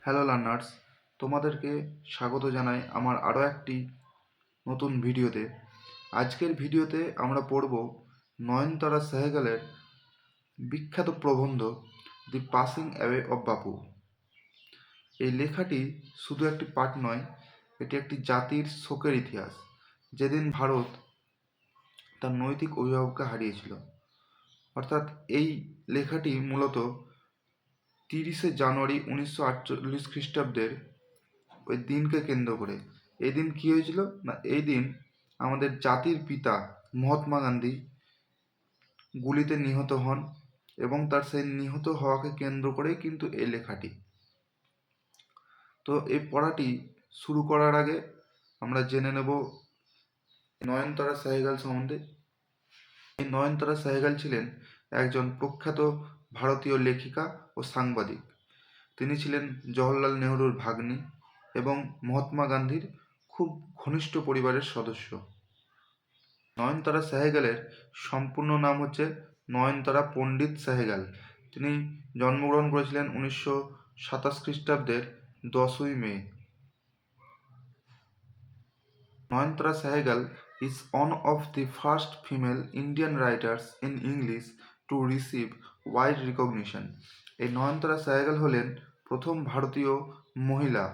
Hello learners, তোমাদেরকে স্বাগত জানাই আমার আরও একটি নতুন ভিডিওতে। আজকের ভিডিওতে আমরা পড়ব নয়নতারা সেহগালের বিখ্যাত প্রবন্ধ দি পাসিং অ্যাওয়ে অব বাপু। এই লেখাটি শুধু একটি পাঠ নয়, এটি একটি জাতির শোকের ইতিহাস, যেদিন ভারত তার নৈতিক অভিভাবককে হারিয়েছিল। অর্থাৎ এই লেখাটি মূলত 30শে জানুয়ারি 1948 খ্রিস্টাব্দের ওই দিনকে কেন্দ্র করে। এই দিন কী হয়েছিল না, এই দিন আমাদের জাতির পিতা মহাত্মা গান্ধী গুলিতে নিহত হন এবং তার সেই নিহত হওয়াকে কেন্দ্র করেই কিন্তু এই লেখাটি। তো এই পড়াটি শুরু করার আগে আমরা জেনে নেব নয়নতারা সেহগাল সম্বন্ধে। এই নয়নতারা সেহগাল ছিলেন একজন প্রখ্যাত ভারতীয় লেখিকা ও সাংবাদিক। তিনি ছিলেন জওহরলাল নেহরুর ভাগ্নি এবং মহাত্মা গান্ধীর খুব ঘনিষ্ঠ পরিবারের সদস্য। নয়নতারা সেহগালের সম্পূর্ণ নাম হচ্ছে নয়নতারা পণ্ডিত সেহগাল। তিনি জন্মগ্রহণ করেছিলেন 1927 খ্রিস্টাব্দের 10ই মে। নয়নতারা Sehgal is one of the first female Indian writers in English to receive wide recognition. এই নয়নতারা সেহগাল হলেন প্রথম ভারতীয় মহিলা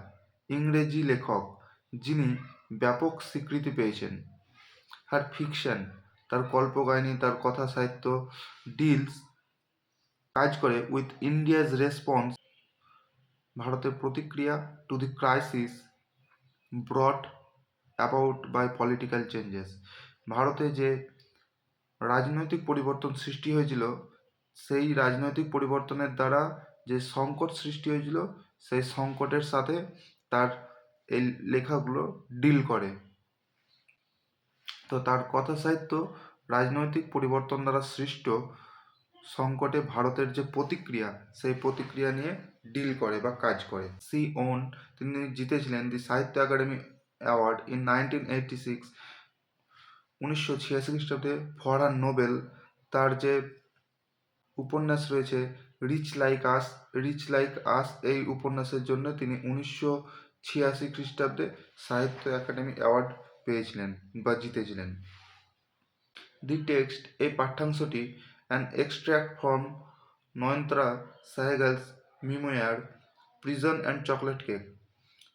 ইংরেজি লেখক যিনি ব্যাপক স্বীকৃতি পেয়েছেন। হার ফিকশন, তার কল্পকাহিনী, তার কথা সাহিত্য ডিলস কাজ করে উইথ ইন্ডিয়াজ রেসপন্স, ভারতের প্রতিক্রিয়া to the crisis brought about by political changes. ভারতে যে রাজনৈতিক পরিবর্তন সৃষ্টি হয়েছিল, সেই রাজনৈতিক পরিবর্তনের দ্বারা যে সংকট সৃষ্টি হয়েছিল, সেই সংকটের সাথে তার এই লেখাগুলো ডিল করে। তো তার কথা সাহিত্য রাজনৈতিক পরিবর্তন দ্বারা সৃষ্ট সংকটে ভারতের যে প্রতিক্রিয়া, সেই প্রতিক্রিয়া নিয়ে ডিল করে বা কাজ করে। তিনি জিতেছিলেন দি সাহিত্য একাডেমি অ্যাওয়ার্ড ইন 1986, 1986 খ্রিস্টাব্দে ফর হার নোবেল। তার যে উপন্যাস রয়েছে রিচ লাইক আস, এই উপন্যাসের জন্য তিনি 1986 খ্রিস্টাব্দে সাহিত্য একাডেমি অ্যাওয়ার্ড পেয়েছিলেন বা জিতেছিলেন। দি টেক্সট, এই পাঠ্যাংশটি an extract from Nayantara Sehgal's memoir prison and chocolate cake.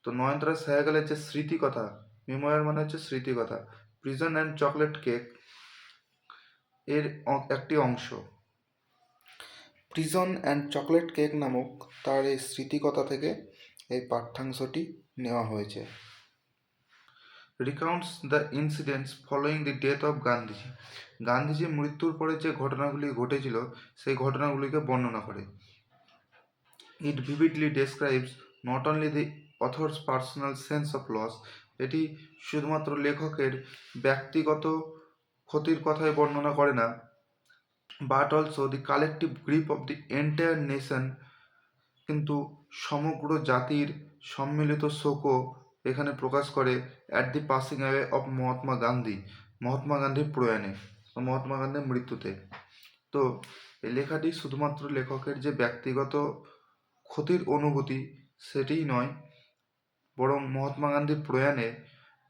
তো নয়নতারা সেহগালের যে স্মৃতিকথা, মেমোয়ার মানে হচ্ছে স্মৃতিকথা, প্রিজন অ্যান্ড চকলেট কেক এর একটি অংশ। প্রিজন অ্যান্ড চকলেট কেক নামক তার এই স্মৃতিকথা থেকে এই পাঠ্যাংশটি নেওয়া হয়েছে। Recounts the incidents following the death of Gandhiji. গান্ধীজির মৃত্যুর পরে যে ঘটনাগুলি ঘটেছিল, সেই ঘটনাগুলিকে বর্ণনা করে। It vividly describes not only the author's personal sense of loss, এটি শুধুমাত্র লেখকের ব্যক্তিগত ক্ষতির কথাই বর্ণনা করে না, but also the collective grief of the entire nation, কিন্তু সমগ্র জাতির সম্মিলিত শোকও এখানে প্রকাশ করে at the passing away of Mahatma Gandhi, Mahatma গান্ধীর প্রয়াণে, মহাত্মা গান্ধীর মৃত্যুতে। তো এই লেখাটি শুধুমাত্র লেখকের যে ব্যক্তিগত ক্ষতির অনুভূতি সেটিই নয়, বরং মহাত্মা গান্ধীর প্রয়াণে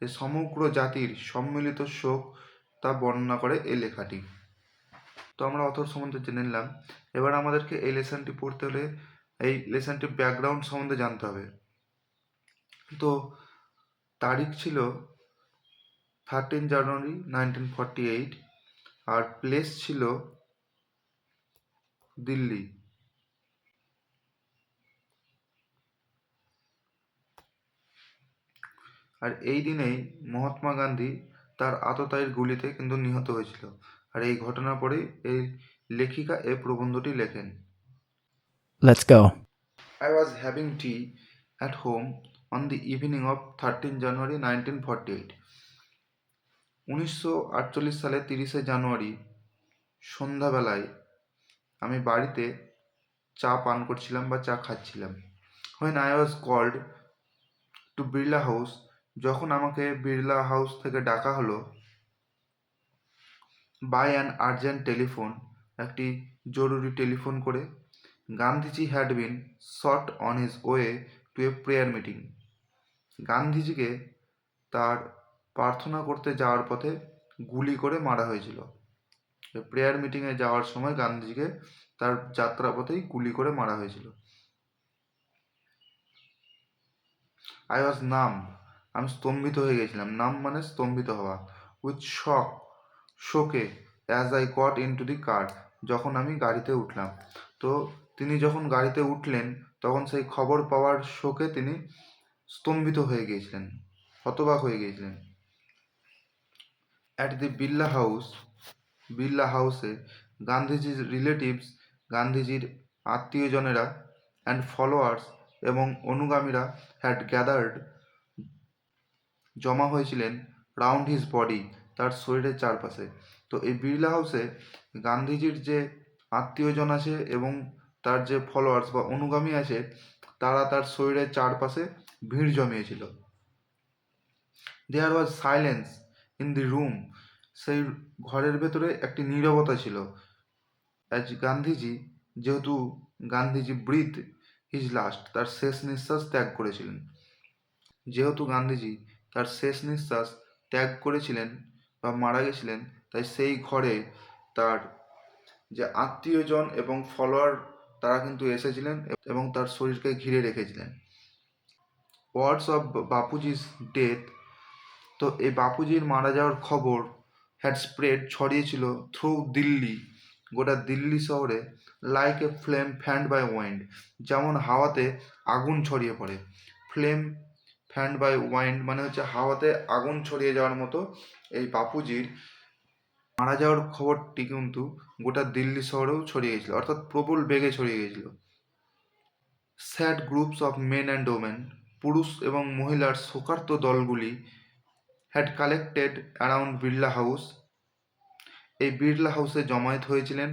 যে সমগ্র জাতির সম্মিলিত শোক তা বর্ণনা করে এই লেখাটি। তো আমরা অথর সম্বন্ধে জেনে নিলাম। এবার আমাদেরকে এই লেসনটি পড়তে হলে এই লেসনটির ব্যাকগ্রাউন্ড সম্বন্ধে জানতে হবে। তো তারিখ ছিল 13 জানুয়ারি 1948, আর প্লেস ছিল দিল্লি। আর এই দিনেই মহাত্মা গান্ধী তার আততায়ীর গুলিতে কিন্তু নিহত হয়েছিল। আর এই ঘটনার পরে এই লেখিকা এই প্রবন্ধটি লেখেন। Let's go. I was having tea at home on the evening of 13 January 1948. 1948 সালে 30শে জানুয়ারি সন্ধ্যাবেলায় আমি বাড়িতে চা পান করছিলাম বা চা খাচ্ছিলাম। When I was called to Birla house, যখন আমাকে বিড়লা হাউস থেকে ডাকা হলো, বাই অ্যান আর্জেন্ট টেলিফোন, একটি জরুরি টেলিফোন করে, Gandhiji had been shot on his way to a prayer meeting. গান্ধীজিকে তার প্রার্থনা করতে যাওয়ার পথে গুলি করে মারা হয়েছিল। প্রেয়ার মিটিংয়ে যাওয়ার সময় গান্ধীজিকে তার যাত্রাপথেই গুলি করে মারা হয়েছিল। আই ওয়াজ নাম, আমি স্তম্ভিত হয়ে গেছিলাম। নাম মানে স্তম্ভিত হওয়া। With shock as I got into the car, যখন আমি গাড়িতে উঠলাম। তো তিনি যখন গাড়িতে উঠলেন তখন সেই খবর পাওয়ার শোকে তিনি স্তম্ভিত হয়ে গিয়েছিলেন, হতবাক হয়ে গিয়েছিলেন। অ্যাট দি বিড়লা হাউসে গান্ধীজির রিলেটিভস, গান্ধীজির আত্মীয়জনেরা অ্যান্ড ফলোয়ার্স এবং অনুগামীরা হ্যাড গ্যাদার্ড, জমা হয়েছিলেন রাউন্ড হিজ বডি, তার শরীরের চারপাশে। তো এই বিড়লা হাউসে গান্ধীজির যে আত্মীয়জন আছে এবং তার যে ফলোয়ার্স বা অনুগামী আছে তারা তার শরীরের চারপাশে ভিড় জমিয়েছিল। দেয়ার ওয়াজ সাইলেন্স ইন দি রুম, সেই ঘরের ভেতরে একটি নীরবতা ছিল। অ্যাজ গান্ধীজি, যেহেতু গান্ধীজি ব্রিথ হিজ লাস্ট, তার শেষ নিঃশ্বাস ত্যাগ করেছিলেন। যেহেতু গান্ধীজি তার শেষ নিঃশ্বাস ত্যাগ করেছিলেন বা মারা গেছিলেন, তাই সেই ঘরে তার যে আত্মীয়জন এবং ফলোয়ার তারা কিন্তু এসেছিলেন এবং তার শরীরকে ঘিরে রেখেছিলেন। ওয়ার্ডস অফ বাপুজিস ডেথ, তো এই বাপুজির মারা যাওয়ার খবর হ্যাড স্প্রেড, ছড়িয়েছিল থ্রু দিল্লি, গোটা দিল্লি শহরে, like a flame fanned by wind, যেমন হাওয়াতে আগুন ছড়িয়ে পড়ে। ফ্লেম ফ্যান্ড বাই ওয়াইন্ড মানে হচ্ছে হাওয়াতে আগুন ছড়িয়ে যাওয়ার মতো এই বাপুজির মারা যাওয়ার খবরটি কিন্তু গোটা দিল্লি শহরেও ছড়িয়ে গেছিল, অর্থাৎ প্রবল বেগে ছড়িয়ে গেছিল। Sad groups of men and women, পুরুষ এবং মহিলার শোকার্ত দলগুলি had collected around Birla house, এই বিড়লা হাউসে জমায়েত হয়েছিলেন।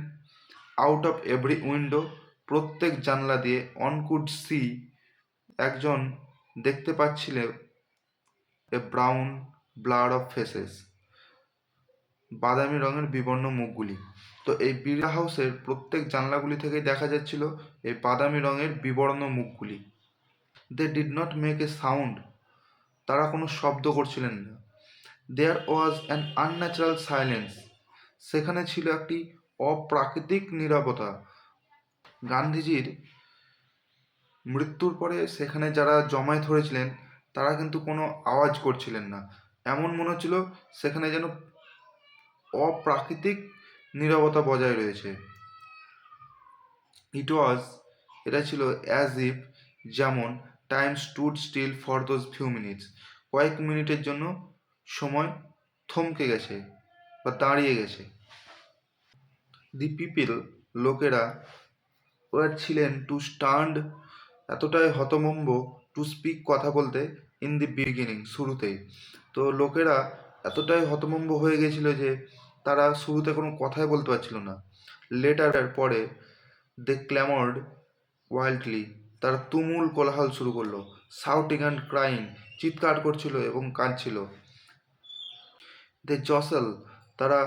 আউট অফ এভরি উইন্ডো, প্রত্যেক জানলা দিয়ে, অন কুড সি, একজন দেখতে পাচ্ছিল, a brown blood of faces, বাদামি রঙের বিবর্ণ মুখগুলি। তো এই বিড়লা হাউসের প্রত্যেক জানলাগুলি থেকেই দেখা যাচ্ছিল এই বাদামি রঙের বিবর্ণ মুখগুলি। They did not make a sound, তারা কোনো শব্দ করছিলেন না। There was an unnatural silence, সেখানে ছিল একটি অপ্রাকৃতিক নীরবতা। গান্ধীজির মৃত্যুর পরে সেখানে যারা জমায়েত হয়েছিলেন তারা কিন্তু কোনো আওয়াজ করছিলেন না, এমন মনে হচ্ছিল সেখানে যেন অপ্রাকৃতিক নীরবতা বজায় রয়েছে। এটা ছিল অ্যাজ ইফ, যেমন time stood still for those few minutes, কয়েক মিনিটের জন্য সময় থমকে গেছে বা দাঁড়িয়ে গেছে। দি পিপল, লোকেরা, ওরা ছিলেন টু স্টান্ড, এতটাই হতভম্ব, টু স্পিক, কথা বলতে, ইন দি বিগিনিং, শুরুতেই। তো লোকেরা এতটাই হতভম্ব হয়ে গেছিল যে তারা শুরুতে কোনো কথাই বলতে পারছিল না। লেটার, পরে, দে ক্ল্যামর্ড ওয়াইল্ডলি, তারা তুমুল কোলাহল শুরু করলো। শাউটিং অ্যান্ড ক্রাইং, চিৎকার করছিল এবং কাঁদছিল। দে জসেল, তারা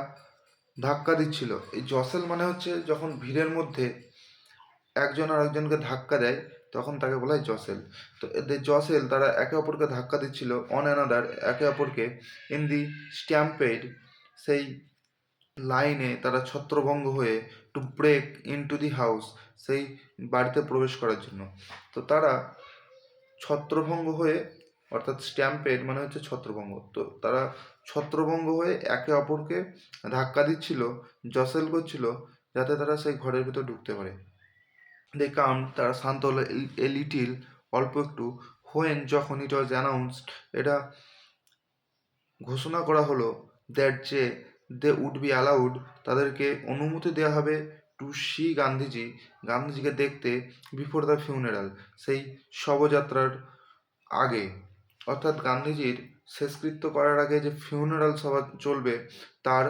ধাক্কা দিচ্ছিল। এই জসেল মানে হচ্ছে যখন ভিড়ের মধ্যে একজন আর একজনকে ধাক্কা দেয় তখন তাকে বলা হয় জসেল। তো দে জসেল, তারা একে অপরকে ধাক্কা দিচ্ছিল, অন অ্যানাদার, একে অপরকে, ইন দি স্ট্যাম্পেড, সেই লাইনে তারা ছত্রভঙ্গ হয়ে, to break into the house, সেই বাড়িতে প্রবেশ করার জন্য। তো তারা ছত্রভঙ্গ হয়ে, অর্থাৎ স্ট্যাম্পেড মানে হচ্ছে ছত্রভঙ্গ, তো তারা ছত্রভঙ্গ হয়ে একে অপরকে ধাক্কা দিচ্ছিল, জসেল করছিল, যাতে তারা সেই ঘরের ভিতর ঢুকতে পারে। দে কাম, তারা শান্ত হলো, এ লিটিল, অল্প একটু, হোয়েন, যখন, ইট ওয়াজ অ্যানাউন্সড, এটা ঘোষণা করা হলো, দ্যাট যে দে উড বি অ্যালাউড, তাদেরকে অনুমতি দেওয়া হবে, টু সি গান্ধীজি, গান্ধীজিকে দেখতে, বিফোর দ্য ফিউনারাল, সেই শবযাত্রার আগে, অর্থাৎ গান্ধীজির শেষকৃত্য করার আগে যে ফিউনারাল সভা চলবে তার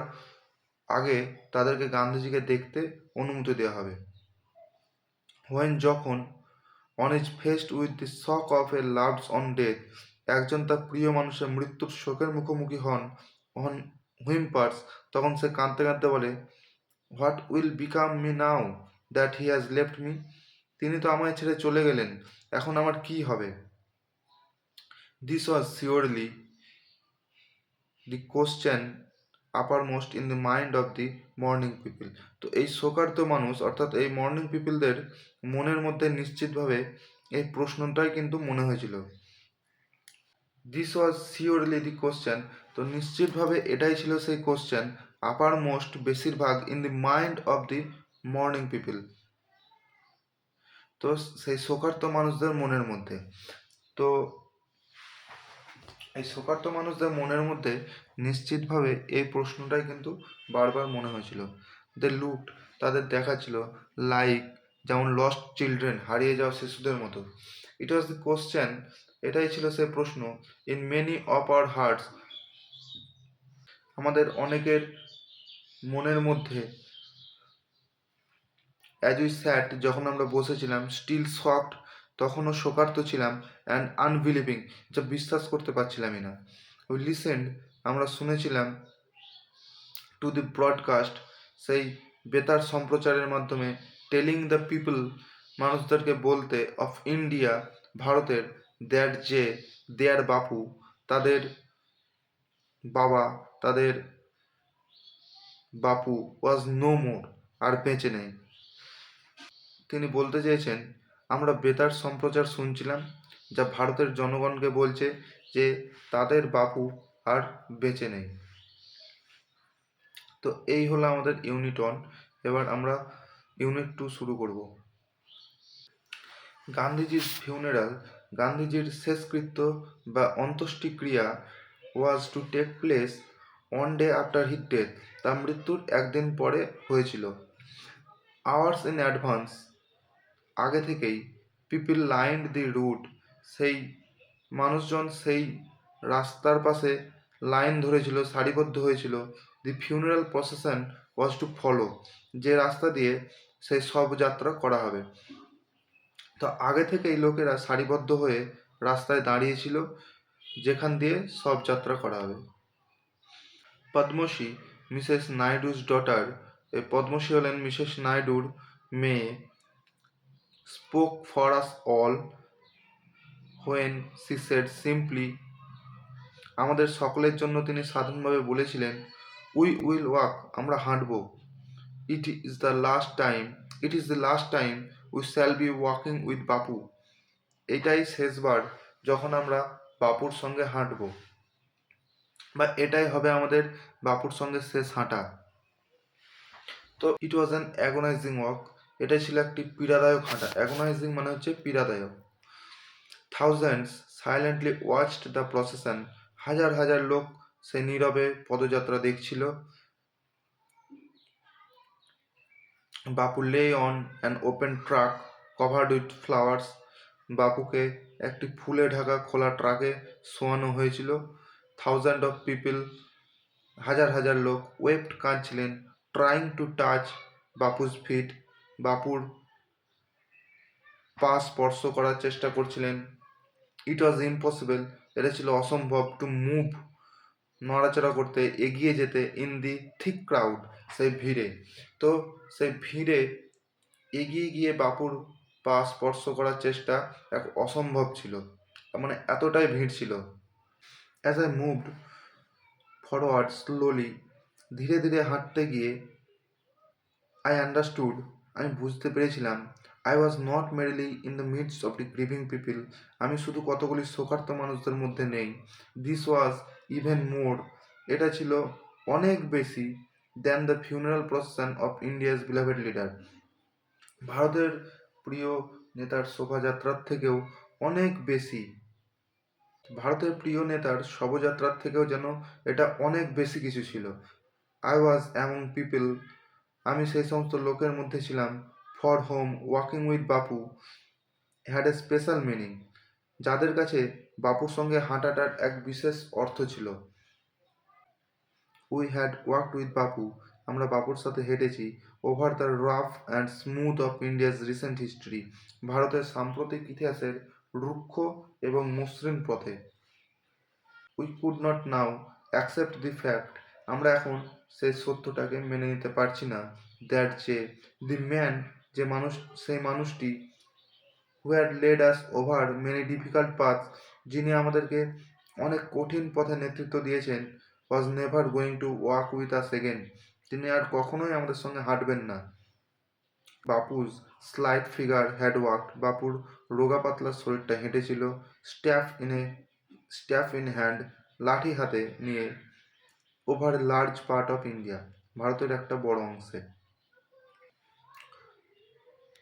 আগে তাদেরকে গান্ধীজিকে দেখতে অনুমতি দেওয়া হবে। হোয়েন, যখন, on is faced with the shock of A loves on death, একজন তার প্রিয় মানুষের মৃত্যুর শোকের মুখোমুখি হন হুইম্পার্স, তখন সে কাঁদতে কাঁদতে বলে, what will become me now that he has left me, তিনি তো আমায় ছেড়ে চলে গেলেন, এখন আমার কি হবে? This was surely the question uppermost in the mind of the mourning people. তো এই শোকার্ত মানুষ অর্থাৎ এই মর্নিং পিপলদের মনের মধ্যে নিশ্চিতভাবে এই প্রশ্নটাই কিন্তু মনে হয়েছিল। This was surely the question, তো নিশ্চিতভাবে এটাই ছিল সেই কোশ্চেন আপার মোস্ট বেশিরভাগ in the mind of the mourning people, তো সেই শোকার্ত মানুষদের মনের মধ্যে। তো এই শোকার্ত মানুষদের মনের মধ্যে নিশ্চিতভাবে এই প্রশ্নটাই কিন্তু বারবার মনে হয়েছিল। দে লুকড, তাদের দেখাচ্ছিল, লাইক যেমন লস্ট চিলড্রেন, হারিয়ে যাওয়া শিশুদের মতো। ইট ওয়াজ দি কোশ্চেন, এটাই ছিল সেই প্রশ্ন, in many of our hertz, আমাদের অনেকের মনের মধ্যে, অ্যাজ উই স্যাট, যখন আমরা বসেছিলাম, স্টিল শকড, তখনও শোকার্ত ছিলাম, অ্যান্ড আনবিলিভিং, যা বিশ্বাস করতে পারছিলামই না। উই লিসেন্ড, আমরা শুনেছিলাম, টু দি ব্রডকাস্ট, সেই বেতার সম্প্রচারের মাধ্যমে, টেলিং দ্য পিপল, মানুষদেরকে বলতে, অফ ইন্ডিয়া, ভারতের, দ্যাট যে, দেয়ার বাপু, তাদের বাবা, তাদের বাপু, ওয়াজ নো মোর, আর বেঁচে নেই। তিনি বলতে চেয়েছেন, আমরা বেতার সম্প্রচার শুনছিলাম যা ভারতের জনগণকে বলছে যে তাদের বাপু আর বেঁচে নেই। তো এই হলো আমাদের ইউনিট 1। এবার আমরা ইউনিট 2 শুরু করব। গান্ধীজির ফিউনারাল, গান্ধীজির শেষকৃত্য বা অন্ত্যেষ্টিক্রিয়া, was to take place one day after his death, তার মৃত্যুর একদিন পরে হয়েছিল। আওয়ার্স ইন অ্যাডভান্স, আগে থেকেই, পিপল লাইন্ড দি রুট, সেই মানুষজন সেই রাস্তার পাশে লাইন ধরেছিল, সারিবদ্ধ হয়েছিল। The funeral procession was to follow, যে রাস্তা দিয়ে সেই শবযাত্রা করা হবে। তো আগে থেকেই লোকেরা সারিবদ্ধ হয়ে রাস্তায় দাঁড়িয়েছিল যেখান দিয়ে শবযাত্রা করা হবে। পদ্মশ্রী, মিসেস নাইডুস ডটার, এই পদ্মশ্রী হলেন মিসেস নাইডুর মেয়ে, spoke for us all when she said simply, আমাদের সকলের জন্য তিনি সাধারণভাবে বলেছিলেন, উই উইল ওয়াক, আমরা হাঁটব। It is the last time, it is the last time we shall be walking with Bapu, এটাই শেষবার যখন আমরা বাপুর সঙ্গে হাঁটব, বা এটাই হবে আমাদের বাপুর সঙ্গে শেষ হাঁটা। তো it was an agonising walk, এটাই ছিল একটি পীড়াদায়ক হাঁটা। অ্যাগোনাইজিং মানে হচ্ছে পীড়াদায়ক। Thousands silently watched the procession, হাজার হাজার লোক সে নীরবে পদযাত্রা দেখছিল। Bapu lay on an open truck covered with flowers, বাপুকে একটি ফুলে ঢাকা খোলা ট্রাকে শোয়ানো হয়েছিল। থাউজেন্ড অফ পিপল, হাজার হাজার লোক, ওয়েপ্ট, কাঁদছিলেন, trying to touch Bapu's feet, বাপুর পা স্পর্শ করার চেষ্টা করছিলেন। ইট ওয়াজ ইম্পসিবল, এটা ছিল অসম্ভব, টু মুভ, নড়াচড়া করতে, এগিয়ে যেতে, ইন দি থিক ক্রাউড, সেই ভিড়ে। তো সেই ভিড়ে এগিয়ে গিয়ে বাপুর পা স্পর্শ করার চেষ্টা এক অসম্ভব ছিল, মানে এতটাই ভিড় ছিল। As I moved forward slowly, ধীরে ধীরে হাঁটতে গিয়ে, আই আন্ডারস্টুড, আমি বুঝতে পেরেছিলাম, I was not merely in the midst of the grieving people, আমি শুধু কতগুলি শোকার্ত মানুষদের মধ্যে নেই। দিস ওয়াজ ইভেন মোর, এটা ছিল অনেক বেশি, than the funeral procession of India's beloved leader, ভারতের প্রিয় নেতার শোভাযাত্রার থেকেও অনেক বেশি, ভারতের প্রিয় নেতার শবযাত্রার থেকেও যেন এটা অনেক বেশি কিছু ছিল। আই ওয়াজ অ্যামং পিপল, আমি সেই সমস্ত লোকের মধ্যে ছিলাম, for home walking with Bapu had a special meaning, যাদের কাছে বাপুর সঙ্গে হাঁটাটার এক বিশেষ অর্থ ছিল। উই হ্যাড ওয়াকড উইথ বাপু, আমরা বাপুর সাথে হেঁটেছি, over the rough and smooth of India's recent history, ভারতের সাম্প্রতিক ইতিহাসের রুক্ষ এবং মসৃণ পথে। We could not now accept the fact, আমরা এখন সেই সত্যটাকে মেনে নিতে পারছি না, দ্যাট যে, দি ম্যান, যে মানুষ, সেই মানুষটি, who had led us over many difficult paths, যিনি আমাদেরকে অনেক কঠিন পথে নেতৃত্ব দিয়েছেন, was never going to walk with us again, তিনি আর কখনোই আমাদের সঙ্গে হাঁটবেন না। Bapu's slight figure had walked, বাপুর রোগা পাতলা শরীরটা হেঁটেছিল। স্ট্যাফ ইন হ্যান্ড, লাঠি হাতে নিয়ে। Over large part of India, ভারতের একটা বড় অংশে।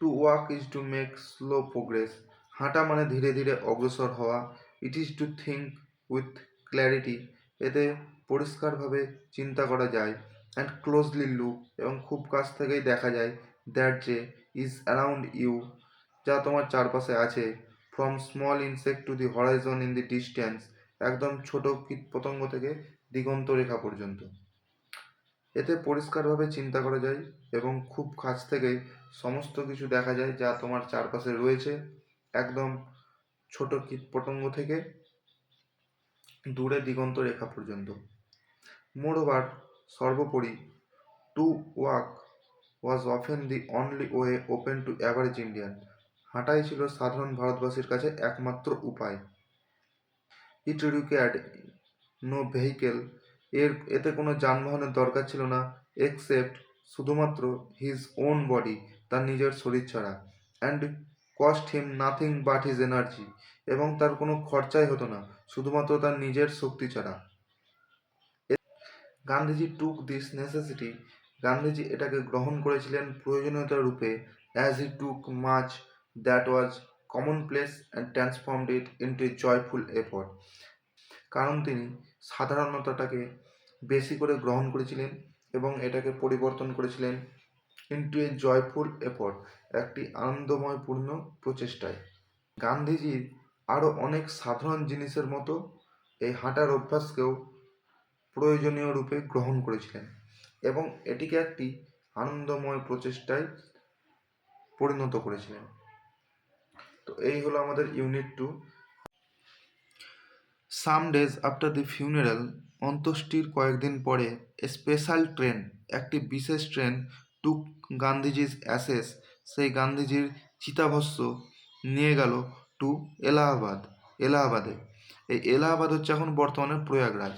To walk is to make slow progress, হাঁটা মানে ধীরে ধীরে অগ্রসর হওয়া। It is to think with clarity, এতে পরিষ্কারভাবে চিন্তা করা যায়। অ্যান্ড ক্লোজলি লুক, এবং খুব কাছ থেকেই দেখা যায়। দ্যাট যে ইজ অ্যারাউন্ড ইউ, যা তোমার চারপাশে আছে। From small insect to the Horizon in the distance, একদম ছোট কীটপতঙ্গ থেকে দিগন্ত রেখা পর্যন্ত। এতে পরিষ্কারভাবে চিন্তা করা যায় এবং খুব কাছ থেকেই সমস্ত কিছু দেখা যায় যা তোমার চারপাশে রয়েছে, একদম ছোট কীটপতঙ্গ থেকে দূরে দিগন্ত রেখা পর্যন্ত। মোরওভার, সর্বোপরি, to walk was often the only way open to average Indian, হাঁটাই ছিল সাধারণ ভারতবাসীর কাছে একমাত্র উপায়। ইট রিকোয়ার্ড নো ভেহিকেল, এতে কোনো যানবাহনের দরকার ছিল না, এক্সেপ্ট, শুধুমাত্র, হিজ ওন বডি, তার নিজের শরীর ছাড়া। And cost him nothing but his energy, এবং তার কোনো খরচাই হতো না, শুধুমাত্র তার নিজের শক্তি ছাড়া। গান্ধীজি টুক দিস নেসেসিটি, গান্ধীজি এটাকে গ্রহণ করেছিলেন প্রয়োজনীয়তা রূপে। As he took much that was common place and transformed it into a joyful effort, কারণ তিনি সাধারণতাটাকে বেশি করে গ্রহণ করেছিলেন এবং এটাকে পরিবর্তন করেছিলেন ইন্টু এ জয়ফুল এফর্ট, একটি আনন্দময়পূর্ণ প্রচেষ্টায়। গান্ধীজির আরও অনেক সাধারণ জিনিসের মতো এই হাঁটার অভ্যাসকেও প্রয়োজনীয় রূপে গ্রহণ করেছিলেন এবং এটিকে একটি আনন্দময় প্রচেষ্টায় পরিণত করেছিলেন। তো এই হলো আমাদের unit 2। Some days after the funeral, অন্ত্যেষ্টির কয়েকদিন পরে, এ স্পেশাল ট্রেন, একটি বিশেষ ট্রেন, টুক গান্ধীজির অ্যাসেস, সেই গান্ধীজির চিতাভস্ম নিয়ে গেল টু এলাহাবাদে। এই এলাহাবাদ হচ্ছে এখন বর্তমানে প্রয়াগরাজ।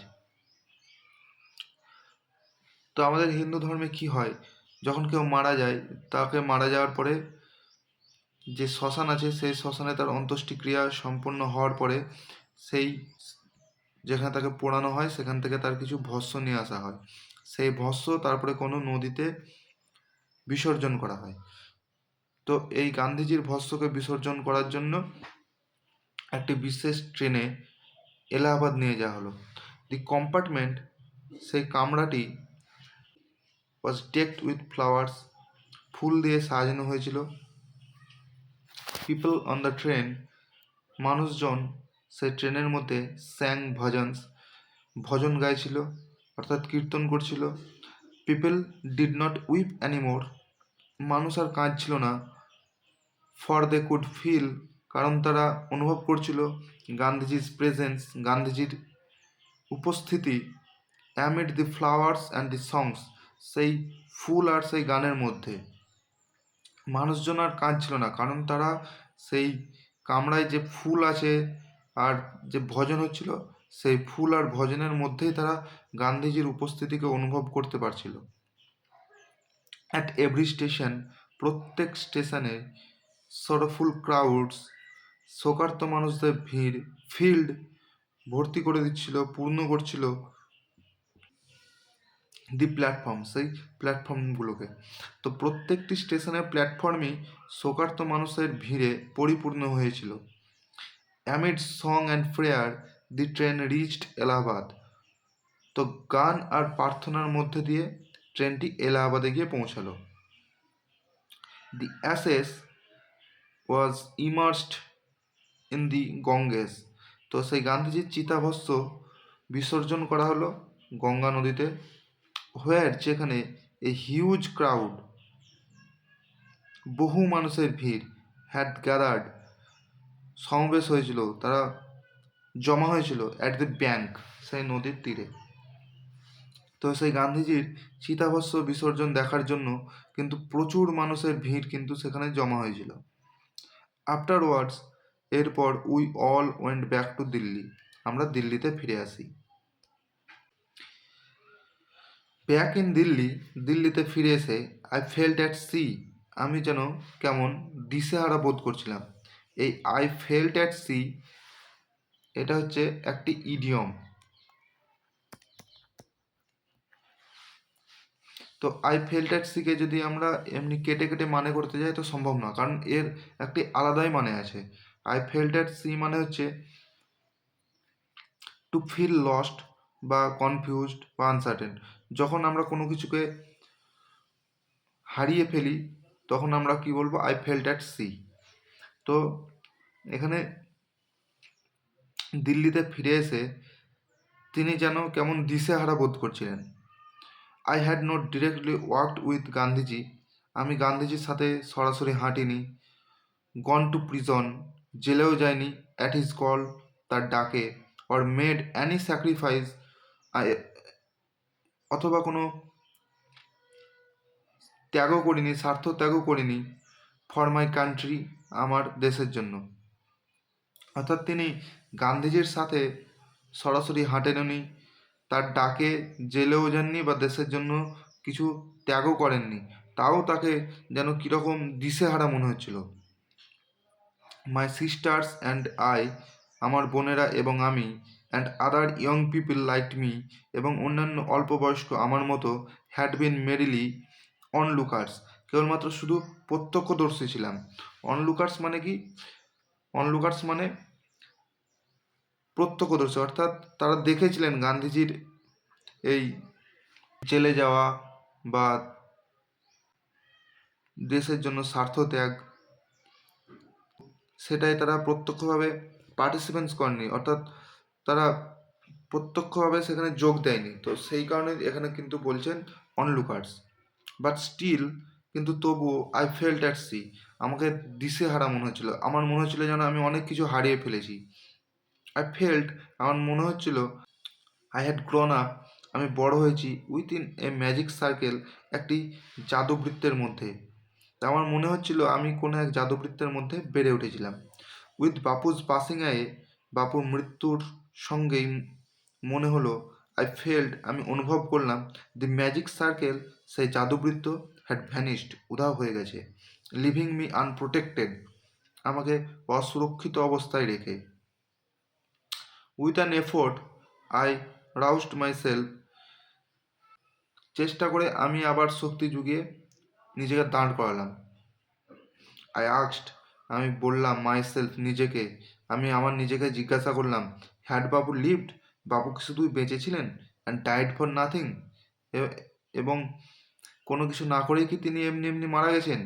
তো আমাদের হিন্দু ধর্মে কি হয়, যখন কেউ মারা যায়, তাকে মারা যাওয়ার পরে যে শ্মশান আছে সেই শ্মশানে তার অন্ত্যেষ্টিক্রিয়া সম্পন্ন হওয়ার পরে সেই যেখানে তাকে পোড়ানো হয় সেখান থেকে তার কিছু ভস্ম নিয়ে আসা হয়, সেই ভস্ম তারপরে কোনো নদীতে বিসর্জন করা হয়। তো এই গান্ধীজির ভস্মকে বিসর্জন করার জন্য একটি বিশেষ ট্রেনে এলাহাবাদ নিয়ে যাওয়া হলো। দি কম্পার্টমেন্ট, সেই কামরাটি, ওয়াজ ডেকড উইথ ফ্লাওয়ার্স, ফুল দিয়ে সাজানো হয়েছিল। পিপল অন দ্য ট্রেন, মানুষজন সেই ট্রেনের মধ্যে স্যাং ভজনস, ভজন গাইছিল অর্থাৎ কীর্তন করছিল। People did not weep anymore, মানুষ আর কাঁদছিল না। ফর দে কুড ফিল, কারণ তারা অনুভব করছিল গান্ধীজির প্রেজেন্স, গান্ধীজির উপস্থিতি। Amid the flowers and the songs, সেই ফুল আর সেই গানের মধ্যে মানুষজন আর কাঁদছিল না, কারণ তারা সেই কামরায় যে ফুল আছে আর যে ভজন হচ্ছিল সেই ফুল আর ভজনের মধ্যেই তারা গান্ধীজির উপস্থিতিকে অনুভব করতে পারছিল। অ্যাট এভরি স্টেশন, প্রত্যেক স্টেশনে, সরফুল ক্রাউডস, শোকার্ত মানুষদের ভিড়, ফিল্ড, ভর্তি করে দিচ্ছিল, পূর্ণ করছিল দি প্ল্যাটফর্ম, সেই প্ল্যাটফর্মগুলোকে। তো প্রত্যেকটি স্টেশনের প্ল্যাটফর্মই শোকার্ত মানুষের ভিড়ে পরিপূর্ণ হয়েছিল। Amid song and prayer, the train reached Allahabad, তো গান আর প্রার্থনার মধ্যে দিয়ে ট্রেনটি এলাহাবাদে গিয়ে পৌঁছালো। The ashes was immersed in the Ganges, তো সেই গান্ধীজির চিতাভস্ম বিসর্জন করা হলো গঙ্গা নদীতে। হোয়ার, যেখানে এ হিউজ ক্রাউড, বহু মানুষের ভিড়, হ্যাড গ্যাদার্ড, সমাবেশ হয়েছিল, তারা জমা হয়েছিল, অ্যাট দ্য ব্যাঙ্ক, সেই নদীর তীরে। তো সেই গান্ধীজির চিতাভস্ম বিসর্জন দেখার জন্য কিন্তু প্রচুর মানুষের ভিড় কিন্তু সেখানে জমা হয়েছিল। আফটারওয়ার্ডস এরপর we all went back to Delhi, আমরা দিল্লিতে ফিরে আসি। ব্যাক ইন দিল্লি, দিল্লিতে ফিরে এসে আই ফেল্ট অ্যাট সি, আমি যেন কেমন দিশেহারা বোধ করছিলাম। এই আই ফেল্ট অ্যাট সি এটা হচ্ছে একটি ইডিয়ম। তো আই ফেল্ট অ্যাট সিকে যদি আমরা এমনি কেটে কেটে মানে করতে যাই তো সম্ভব না, কারণ এর একটি আলাদাই মানে আছে। আই ফেল্ট অ্যাট সি মানে হচ্ছে টু ফিল লস্ট বা কনফিউজড বা আনসার্টেন। যখন আমরা কোনো কিছুকে হারিয়ে ফেলি তখন আমরা কি বলবো, আই ফেল্ট অ্যাট সি। তো এখানে দিল্লিতে ফিরে এসে তিনি যেন কেমন দিশেহারা বোধ করছিলেন। I had not directly worked with Gandhiji, আমি গান্ধীজির সাথে সরাসরি হাঁটিনি। গন টু প্রিজন, জেলেও যায়নি। অ্যাট হিজ কল, তার ডাকে। অর মেড অ্যানি স্যাক্রিফাইস, অথবা কোনো ত্যাগও করিনি, স্বার্থ ত্যাগও করিনি। ফর মাই কান্ট্রি, আমার দেশের জন্য। অর্থাৎ তিনি গান্ধীজির সাথে সরাসরি হাঁটেননি, তার ডাকে জেলেও যাননি বা দেশের জন্য কিছু ত্যাগও করেননি, তাও তাকে যেন কীরকম দিশেহারা মনে হচ্ছিল। মাই সিস্টার্স অ্যান্ড আই, আমার বোনেরা এবং আমি, and other young people like me, এবং অন্যান্য অল্প বয়স্ক আমার মতো, হ্যাড বিন মেরিলি অনলুকার্স, কেবলমাত্র শুধু প্রত্যক্ষদর্শী ছিলাম। অনলুকার্স মানে কি? অনলুকার্স মানে প্রত্যক্ষদর্শী, অর্থাৎ তারা দেখেছিলেন গান্ধীজির এই জেলে যাওয়া বা দেশের জন্য স্বার্থ ত্যাগ, সেটাই তারা প্রত্যক্ষভাবে পার্টিসিপেন্টস করেনি, অর্থাৎ তারা প্রত্যক্ষভাবে সেখানে যোগ দেয়নি। তো সেই কারণে এখানে কিন্তু বলছেন অনলুকার্স। বাট স্টিল, কিন্তু তবুও আই ফেল্ট অ্যাট সি, আমাকে দিশেহারা মনে হচ্ছিল, আমার মনে হচ্ছিল যেন আমি অনেক কিছু হারিয়ে ফেলেছি। আই ফেল্ট, আমার মনে হচ্ছিল আই হ্যাড গ্রোন আপ, আমি বড় হয়েছি উইথিন এ ম্যাজিক সার্কেল, একটি জাদুবৃত্তের মধ্যে। তা আমার মনে হচ্ছিল আমি কোনো এক জাদুবৃত্তের মধ্যে বেড়ে উঠেছিলাম। উইথ বাপুজ পাসিং আয়ে, বাপুর মৃত্যুর সঙ্গেই মনে হলো, আই ফেল্ট, আমি অনুভব করলাম, দি ম্যাজিক সার্কেল, সেই জাদুবৃত্ত, হ্যাড ভ্যানিশড, উধাও হয়ে গেছে। লিভিং মি আনপ্রোটেক্টেড, আমাকে অসুরক্ষিত অবস্থায় রেখে। With an effort I roused myself, চেষ্টা করে আমি আবার শক্তি জুগিয়ে নিজেকে দাঁড় করালাম। আই আস্কড, আমি বললাম, মাই সেলফ, নিজেকে, আমি আমার নিজেকে জিজ্ঞাসা করলাম, হ্যাড বাবু লিভড, বাবু কি শুধুই বেঁচেছিলেন? অ্যান্ড ডাইড ফর নাথিং, এবং কোনো কিছু না করেই কি তিনি এমনি এমনি মারা গেছেন?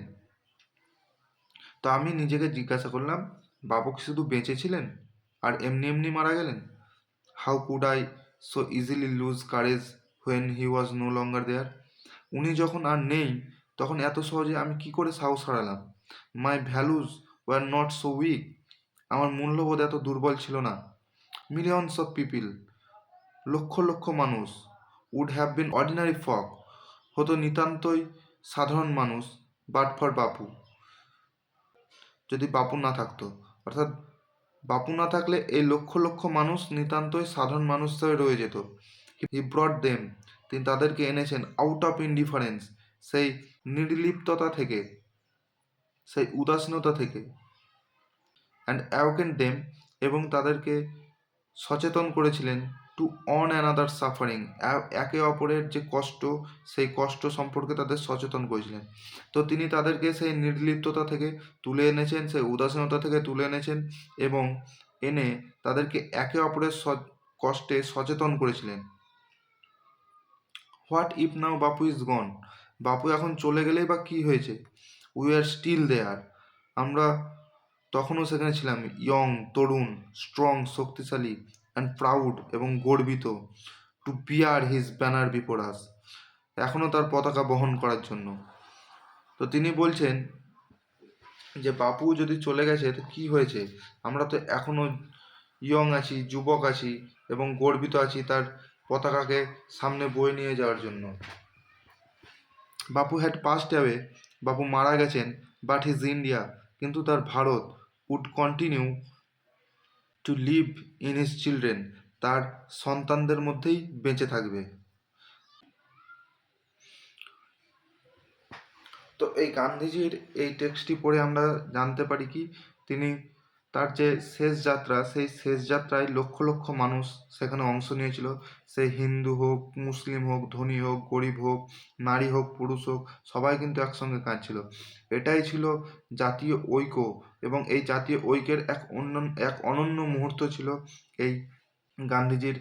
তো আমি নিজেকে জিজ্ঞাসা করলাম, বাবু কি শুধু বেঁচেছিলেন আর এমনি এমনি মারা গেলেন? How could I so easily lose courage when he was no longer there, উনি যখন আর নেই তখন এত সহজে আমি কি করে সাহস হারালাম? My values were not so weak, আমার মূল্যবোধ এত দুর্বল ছিল না। Millions of people, lakh lakh মানুষ, উড হ্যাভ বিন অর্ডিনারি ফক, হতো নিতান্তই সাধারণ মানুষ, বাট ফর বাপু, যদি বাপু না থাকতো। অর্থাৎ বাপু না থাকলে এই লক্ষ লক্ষ মানুষ নিতান্তই সাধারণ মানুষ হিসেবে রয়ে যেত। হি ব্রট দেম, তিনি তাদেরকে এনেছেন আউট অফ ইনডিফারেন্স, সেই নির্লিপ্ততা থেকে, সেই উদাসীনতা থেকে। অ্যান্ড অ্যাওকেন দেম, এবং তাদেরকে সচেতন করেছিলেন, টু অন অ্যানাদার সাফারিং, একে অপরের যে কষ্ট, সেই কষ্ট সম্পর্কে তাদের সচেতন করেছিলেন। তো তিনি তাদেরকে সেই নির্লিপ্ততা থেকে তুলে এনেছেন, সেই উদাসীনতা থেকে তুলে এনেছেন, এবং এনে তাদেরকে একে অপরের কষ্টে সচেতন করেছিলেন। What if now Bapu is গন, বাপু এখন চলে গেলেই বা কী হয়েছে? উই আর স্টিল দেয়ার, আমরা তখনও সেখানে ছিলাম। ইয়ং, তরুণ, স্ট্রং, শক্তিশালী, অ্যান্ড প্রাউড, এবং গর্বিত। To bear his banner before us, এখনও তার পতাকা বহন করার জন্য। তো তিনি বলছেন যে বাপু যদি চলে গেছে তো কী হয়েছে, আমরা তো এখনও ইয়ং আছি, যুবক আছি, এবং গর্বিত আছি তার পতাকাকে সামনে বয়ে নিয়ে যাওয়ার জন্য। বাপু হ্যাড পাস্ট অ্যাওয়ে, বাপু মারা গেছেন, বাট হিজ ইন্ডিয়া, কিন্তু তার Bharat, would continue to live in his children, তার সন্তানদের মধ্যেই বেঁচে থাকবে। তো এই গান্ধীজির এই টেক্সটটি পড়ে আমরা জানতে পারি কি তিনি তার যে শেষ যাত্রা, সেই শেষ যাত্রায় লক্ষ লক্ষ মানুষ সেখানে অংশ নিয়েছিল। সে হিন্দু হোক, মুসলিম হোক, ধনী হোক, গরিব হোক, নারী হোক, পুরুষ হোক, সবাই কিন্তু একসঙ্গে কাঁদছিল। এটাই ছিল জাতীয় ঐক্য, এবং এই জাতীয় ঐক্যের এক অনন্য মুহূর্ত ছিল এই গান্ধীজির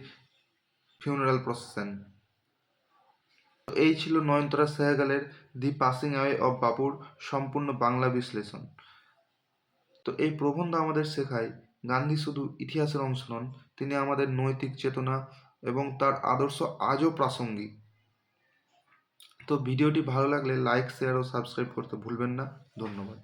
ফিউনারাল প্রসেশন। এই ছিল নয়নতারা সেহগালের দি পাসিং অ্যাওয়ে অফ বাপুর সম্পূর্ণ বাংলা বিশ্লেষণ। তো এই প্রবন্ধ আমাদের শেখায় গান্ধী শুধু ইতিহাসের অংশ নন, তিনি আমাদের নৈতিক চেতনা এবং তার আদর্শ আজও প্রাসঙ্গিক। তো ভিডিওটি ভালো লাগলে লাইক, শেয়ার ও সাবস্ক্রাইব করতে ভুলবেন না। ধন্যবাদ।